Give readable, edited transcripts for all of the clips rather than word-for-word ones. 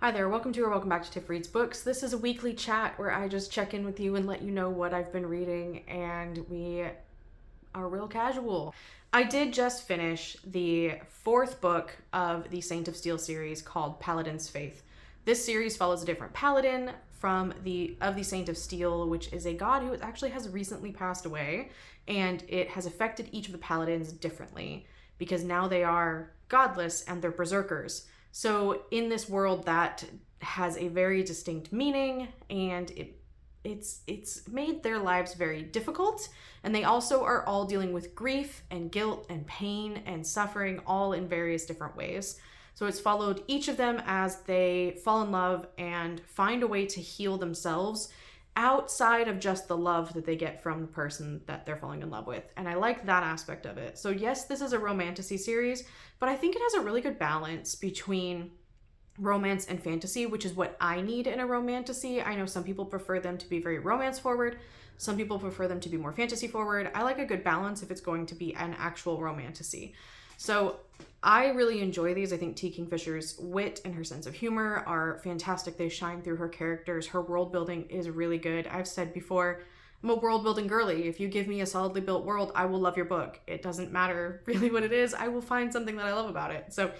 Hi there, welcome to or welcome back to Tiff Reads Books. This is a weekly chat where I just check in with you and let you know what I've been reading, and we are real casual. I did just finish the fourth book of the Saint of Steel series called Paladin's Faith. This series follows a different paladin from the Saint of Steel, which is a god who actually has recently passed away, and it has affected each of the paladins differently because now they are godless and they're berserkers. So in this world, that has a very distinct meaning, and it's made their lives very difficult. And they also are all dealing with grief and guilt and pain and suffering, all in various different ways. So it's followed each of them as they fall in love and find a way to heal themselves outside of just the love that they get from the person that they're falling in love with. And I like that aspect of it. So yes, this is a romantasy series, but I think it has a really good balance between romance and fantasy, which is what I need in a romantasy. I know some people prefer them to be very romance forward. Some people prefer them to be more fantasy forward. I like a good balance if it's going to be an actual romantasy. So I really enjoy these. I think T. Kingfisher's wit and her sense of humor are fantastic. They shine through her characters. Her world building is really good. I've said before, I'm a world building girly. If you give me a solidly built world, I will love your book. It doesn't matter really what it is. I will find something that I love about it. So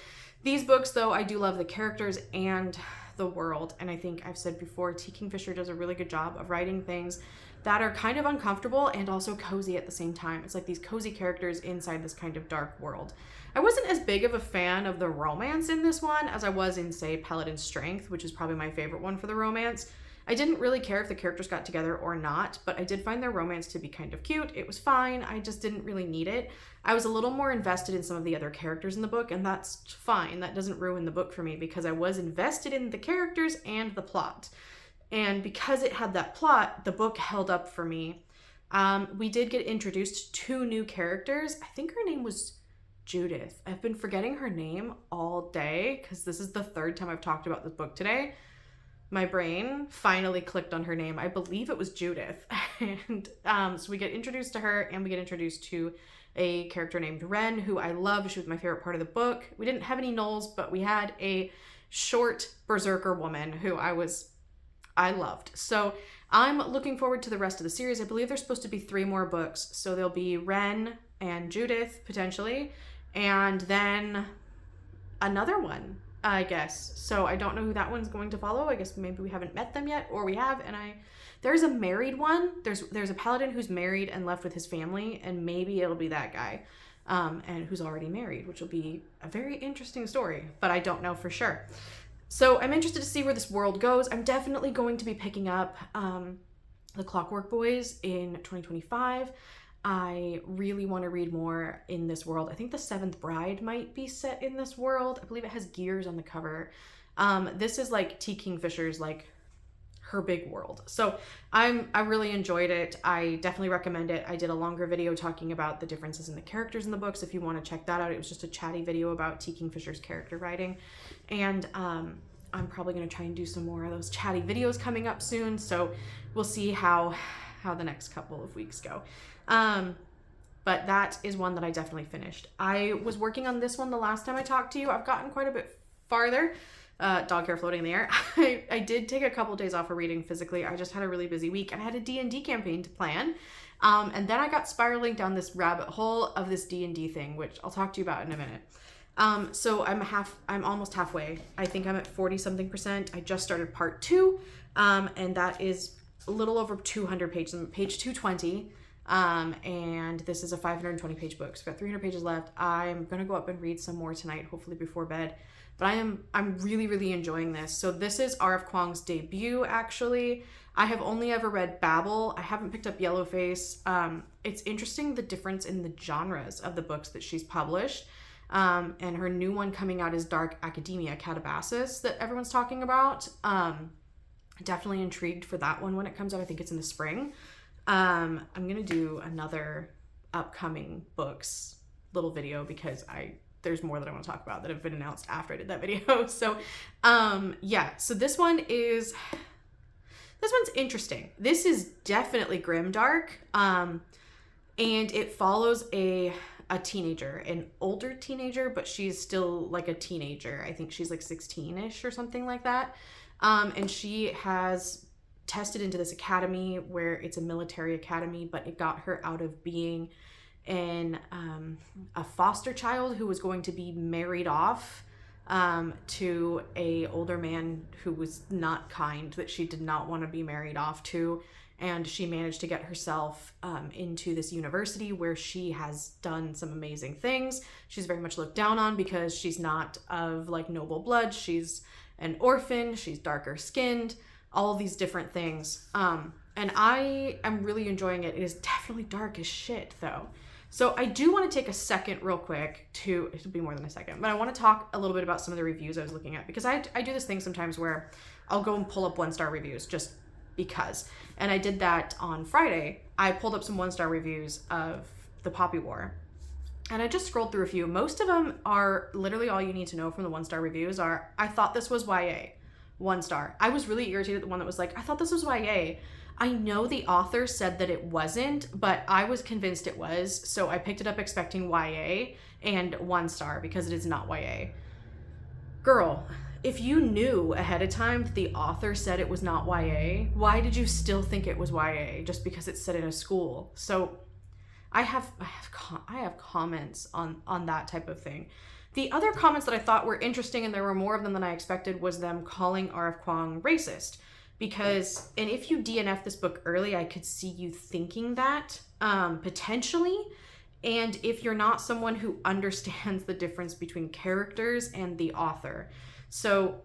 these books, though, I do love the characters and the world. And I think I've said before, T. Kingfisher does a really good job of writing things that are kind of uncomfortable and also cozy at the same time. It's like these cozy characters inside this kind of dark world. I wasn't as big of a fan of the romance in this one as I was in, say, Paladin's Strength, which is probably my favorite one for the romance. I didn't really care if the characters got together or not, but I did find their romance to be kind of cute. It was fine. I just didn't really need it. I was a little more invested in some of the other characters in the book, and that's fine. That doesn't ruin the book for me because I was invested in the characters and the plot. And because it had that plot, the book held up for me. We did get introduced to 2 new characters. I think her name was Judith. I've been forgetting her name all day because this is the 3rd time I've talked about this book today. My brain finally clicked on her name. I believe it was Judith. And so we get introduced to her, and we get introduced to a character named Ren, who I love. She was my favorite part of the book. We didn't have any gnolls, but we had a short berserker woman who I loved. So I'm looking forward to the rest of the series. I believe there's supposed to be 3 more books. So there'll be Ren and Judith, potentially, and then another one, I guess. So I don't know who that one's going to follow. I guess maybe we haven't met them yet, or we have, and there's a married one. There's a paladin who's married and left with his family, and maybe it'll be that guy, and who's already married, which will be a very interesting story, but I don't know for sure. So I'm interested to see where this world goes. I'm definitely going to be picking up The Clockwork Boys in 2025. I really want to read more in this world. I think The Seventh Bride might be set in this world. I believe it has gears on the cover. This is like T. Kingfisher's, like, her big world. So I really enjoyed it. I definitely recommend it. I did a longer video talking about the differences in the characters in the books. If you want to check that out, it was just a chatty video about T. Kingfisher's character writing. And I'm probably going to try and do some more of those chatty videos coming up soon. So we'll see how the next couple of weeks go. But that is one that I definitely finished. I was working on this one the last time I talked to you. I've gotten quite a bit farther. Dog hair floating in the air. I did take a couple days off of reading physically. I just had a really busy week, and I had a D&D campaign to plan. And then I got spiraling down this rabbit hole of this D&D thing, which I'll talk to you about in a minute. So I'm almost halfway. I think I'm at 40-something%. I just started part 2, and that is a little over 200 pages. I'm at page 220. And this is a 520 page book. So I've got 300 pages left. I'm going to go up and read some more tonight, hopefully before bed. But I'm really, really enjoying this. So this is R.F. Kuang's debut, actually. I have only ever read Babel. I haven't picked up Yellowface. It's interesting the difference in the genres of the books that she's published. And her new one coming out is Dark Academia, Catabasis, that everyone's talking about. Definitely intrigued for that one when it comes out. I think it's in the spring. I'm going to do another upcoming books little video because there's more that I want to talk about that have been announced after I did that video. So, yeah, so this one's interesting. This is definitely grimdark. And it follows a a teenager, an older teenager, but she's still like a teenager. I think she's like 16-ish or something like that. And she has tested into this academy where it's a military academy, but it got her out of being a foster child who was going to be married off to a older man who was not kind, that she did not want to be married off to. And she managed to get herself into this university where she has done some amazing things. She's very much looked down on because she's not of like noble blood. She's an orphan. She's darker skinned, all of these different things. And I am really enjoying it. It is definitely dark as shit though. So I do want to take a second real quick it'll be more than a second, but I want to talk a little bit about some of the reviews I was looking at, because I do this thing sometimes where I'll go and pull up 1-star reviews just because. And I did that on Friday. I pulled up some 1-star reviews of the Poppy War. And I just scrolled through a few. Most of them are literally all you need to know from the 1-star reviews are, I thought this was YA. 1 star. I was really irritated at the one that was like, I thought this was YA. I know the author said that it wasn't, but I was convinced it was, so I picked it up expecting YA, and 1 star because it is not YA. Girl, if you knew ahead of time that the author said it was not YA, why did you still think it was YA just because it's set in a school? So I have comments on that type of thing. The other comments that I thought were interesting, and there were more of them than I expected, was them calling R.F. Kuang racist. Because, and if you DNF this book early, I could see you thinking that, potentially. And if you're not someone who understands the difference between characters and the author. So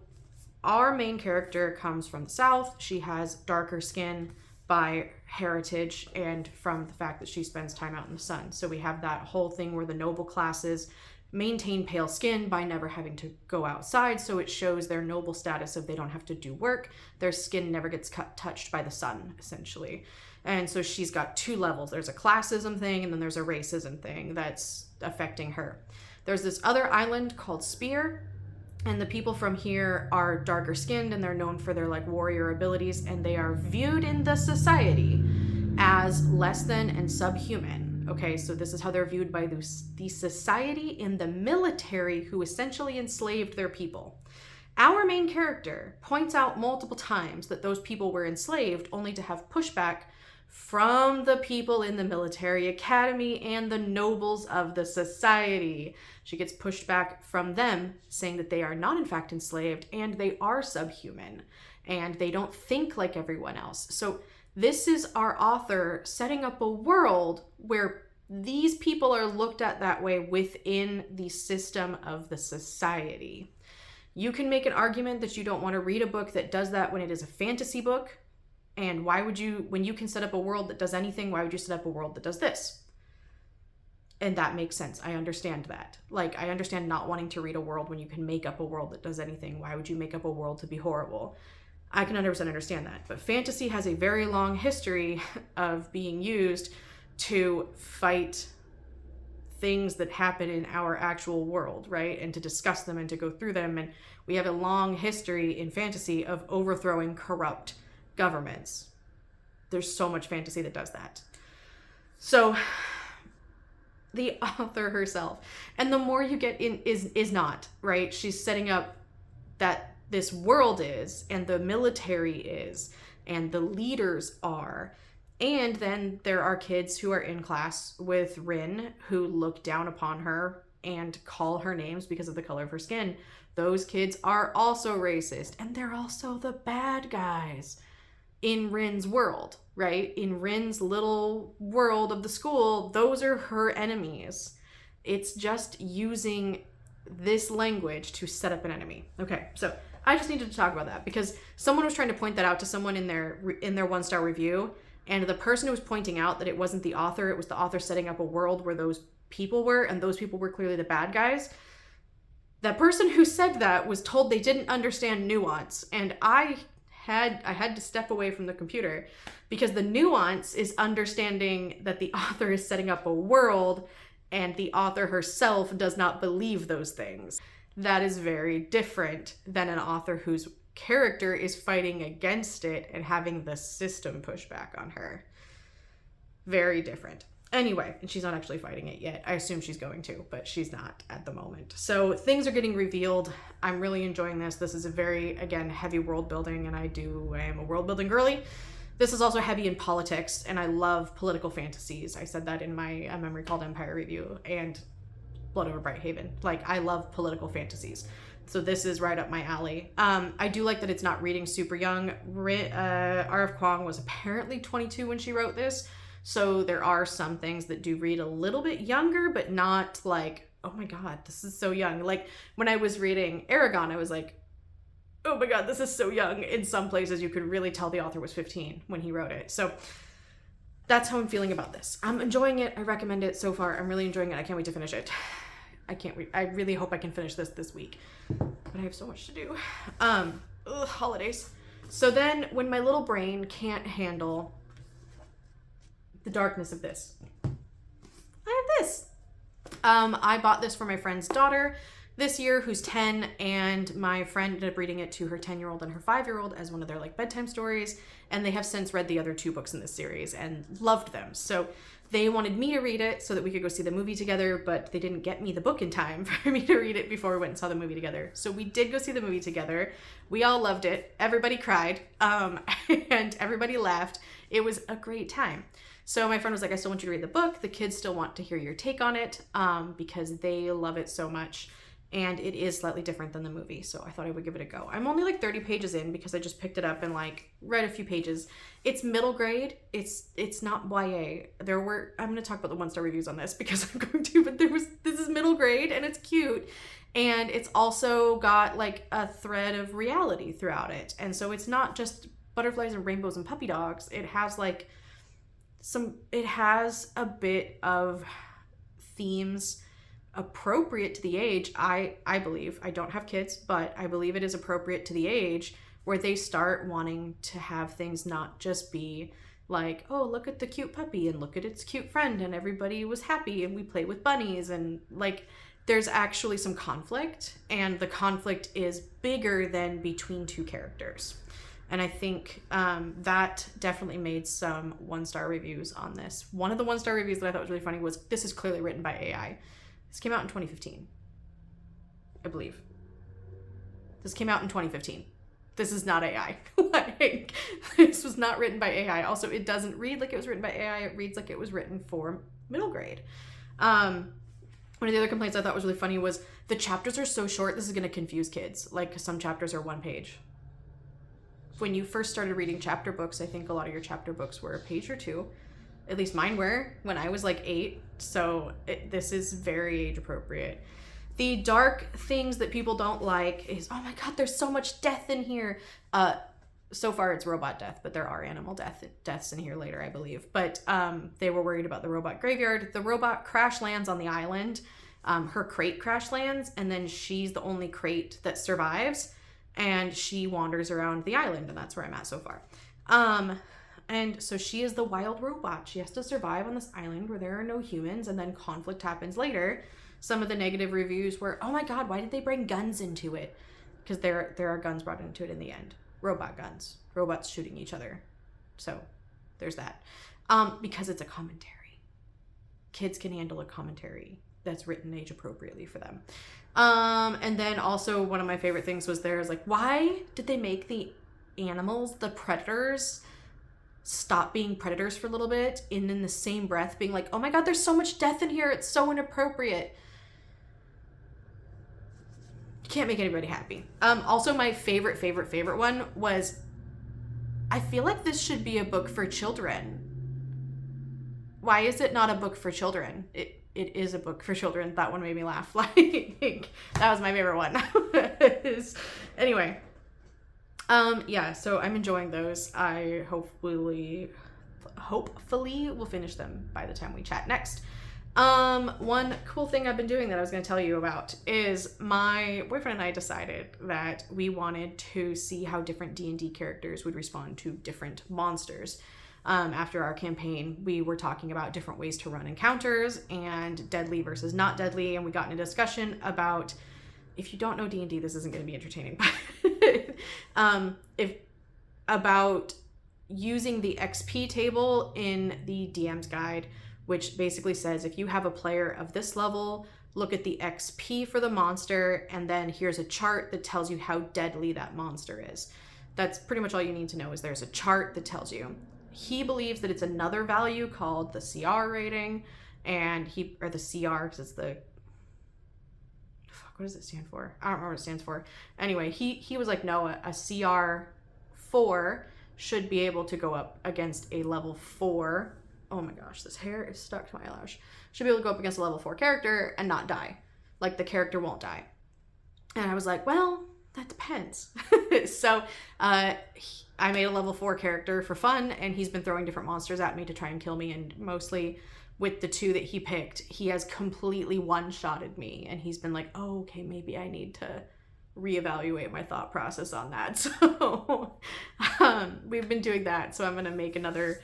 our main character comes from the South. She has darker skin by heritage and from the fact that she spends time out in the sun. So we have that whole thing where the noble classes maintain pale skin by never having to go outside, so it shows their noble status of they don't have to do work. Their skin never gets touched by the sun, essentially. And so she's got 2 levels. There's a classism thing, and then there's a racism thing that's affecting her. There's this other island called Spear, and the people from here are darker skinned, and they're known for their like warrior abilities, and they are viewed in the society as less than and subhuman. Okay, so this is how they're viewed by the society in the military, who essentially enslaved their people. Our main character points out multiple times that those people were enslaved, only to have pushback from the people in the military academy and the nobles of the society. She gets pushed back from them, saying that they are not in fact enslaved and they are subhuman and they don't think like everyone else. So this is our author setting up a world where these people are looked at that way within the system of the society. You can make an argument that you don't want to read a book that does that when it is a fantasy book. And why would you, when you can set up a world that does anything, why would you set up a world that does this? And that makes sense. I understand that. Like, I understand not wanting to read a world when you can make up a world that does anything. Why would you make up a world to be horrible? I can 100% understand that. But fantasy has a very long history of being used to fight things that happen in our actual world, right? And to discuss them and to go through them. And we have a long history in fantasy of overthrowing corrupt governments. There's so much fantasy that does that. So the author herself, and the more you get in, is not, right? She's setting up that this world is, and the military is, and the leaders are. And then there are kids who are in class with Rin who look down upon her and call her names because of the color of her skin. Those kids are also racist, and they're also the bad guys in Rin's world, right? In Rin's little world of the school, those are her enemies. It's just using this language to set up an enemy. Okay, so I just needed to talk about that because someone was trying to point that out to someone in their 1-star review, and the person who was pointing out that it wasn't the author, it was the author setting up a world where those people were, and those people were clearly the bad guys. That person who said that was told they didn't understand nuance, and I had to step away from the computer because the nuance is understanding that the author is setting up a world and the author herself does not believe those things. That is very different than an author whose character is fighting against it and having the system push back on her. Very different. Anyway, and she's not actually fighting it yet. I assume she's going to, but she's not at the moment. So things are getting revealed. I'm really enjoying this. This is a very, again, heavy world building, and I am a world building girly. This is also heavy in politics, and I love political fantasies. I said that in my A Memory Called Empire review, and Blood Over Brighthaven. Like, I love political fantasies. So this is right up my alley. I do like that it's not reading super young. R.F. Kuang was apparently 22 when she wrote this. So there are some things that do read a little bit younger, but not like, oh my God, this is so young. Like when I was reading Aragon, I was like, oh my God, this is so young. In some places, you could really tell the author was 15 when he wrote it. So that's how I'm feeling about this. I'm enjoying it. I recommend it so far. I'm really enjoying it. I can't wait to finish it. I can't wait. I really hope I can finish this week, but I have so much to do. Holidays. So then when my little brain can't handle the darkness of this, I have this. I bought this for my friend's daughter this year, who's 10, and my friend ended up reading it to her 10-year-old and her 5-year-old as one of their like bedtime stories, and they have since read the other 2 books in this series and loved them. So they wanted me to read it so that we could go see the movie together, but they didn't get me the book in time for me to read it before we went and saw the movie together. So we did go see the movie together. We all loved it. Everybody cried, and everybody laughed. It was a great time. So my friend was like, I still want you to read the book. The kids still want to hear your take on it because they love it so much. And it is slightly different than the movie. So I thought I would give it a go. I'm only like 30 pages in because I just picked it up and like read a few pages. It's middle grade. It's not YA. I'm going to talk about the 1-star reviews on this because I'm going to, but this is middle grade and it's cute. And it's also got like a thread of reality throughout it. And so it's not just butterflies and rainbows and puppy dogs. It has like it has a bit of themes appropriate to the age. I believe, I don't have kids, but I believe it is appropriate to the age where they start wanting to have things not just be like, oh, look at the cute puppy and look at its cute friend and everybody was happy and we play with bunnies, and like there's actually some conflict, and the conflict is bigger than between 2 characters. And I think that definitely made some 1-star reviews on this. One of the 1-star reviews that I thought was really funny was, this is clearly written by AI. This came out in 2015, I believe. This came out in 2015. This is not AI. Like, this was not written by AI. Also, it doesn't read like it was written by AI. It reads like it was written for middle grade. One of the other complaints I thought was really funny was the chapters are so short, this is going to confuse kids. Like, some chapters are 1 page. When you first started reading chapter books, I think a lot of your chapter books were a page or 2. At least mine were when I was like 8. So this is very age appropriate. The dark things that people don't like is, oh my God, there's so much death in here. So far it's robot death, but there are animal deaths in here later, I believe. But they were worried about the robot graveyard. The robot crash lands on the island. Her crate crash lands, and then she's the only crate that survives. And she wanders around the island, and that's where I'm at so far. And so she is the wild robot. She has to survive on this island where there are no humans, and then conflict happens later. Some of the negative reviews were, oh my God, why did they bring guns into it? Because there are guns brought into it in the end. Robot guns. Robots shooting each other. So there's that. Because it's a commentary. Kids can handle a commentary that's written age appropriately for them. And then also one of my favorite things was there's like, why did they make the animals, the predators, stop being predators for a little bit, and in the same breath being like, oh my God, there's so much death in here, it's so inappropriate. You can't make anybody happy. Also my favorite one was, I feel like this should be a book for children. Why is it not a book for children? It is a book for children. That one made me laugh. Like, that was my favorite one. Anyway. Yeah, so I'm enjoying those. I hopefully will finish them by the time we chat next. One cool thing I've been doing that I was going to tell you about is my boyfriend and I decided that we wanted to see how different D&D characters would respond to different monsters. After our campaign, we were talking about different ways to run encounters and deadly versus not deadly, and we got in a discussion about, if you don't know D&D, this isn't going to be entertaining, but about using the XP table in the DM's guide which basically says if you have a player of this level, look at the XP for the monster, and then here's a chart that tells you how deadly that monster is. That's pretty much all you need to know, is there's a chart that tells you. He believes that it's another value called the CR rating, and or the CR, because it's the, what does it stand for? I don't remember what it stands for. Anyway, he was like, no, a CR 4 should be able to go up against a level 4. Oh my gosh, this hair is stuck to my eyelash. Should be able to go up against a level 4 character and not die. Like, the character won't die. And I was like, well, that depends. So I made a level 4 character for fun, and he's been throwing different monsters at me to try and kill me, and mostly with the 2 that he picked, he has completely one-shotted me, and he's been like, oh, okay, maybe I need to reevaluate my thought process on that. So we've been doing that. So I'm going to make another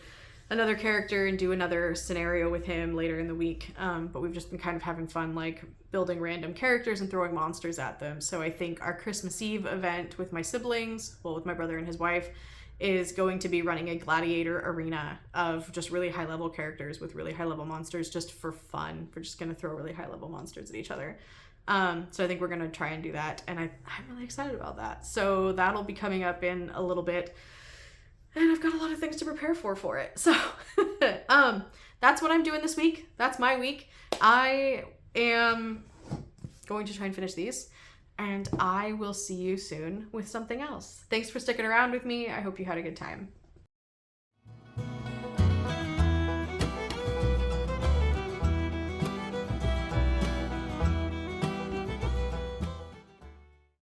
character and do another scenario with him later in the week. But we've just been kind of having fun, like building random characters and throwing monsters at them. So I think our Christmas Eve event with my siblings, well, with my brother and his wife, is going to be running a gladiator arena of just really high level characters with really high level monsters, just for fun. We're just going to throw really high level monsters at each other. So I think we're going to try and do that. And I'm really excited about that. So that'll be coming up in a little bit. And I've got a lot of things to prepare for it. So that's what I'm doing this week. That's my week. I am going to try and finish these, and I will see you soon with something else. Thanks for sticking around with me. I hope you had a good time.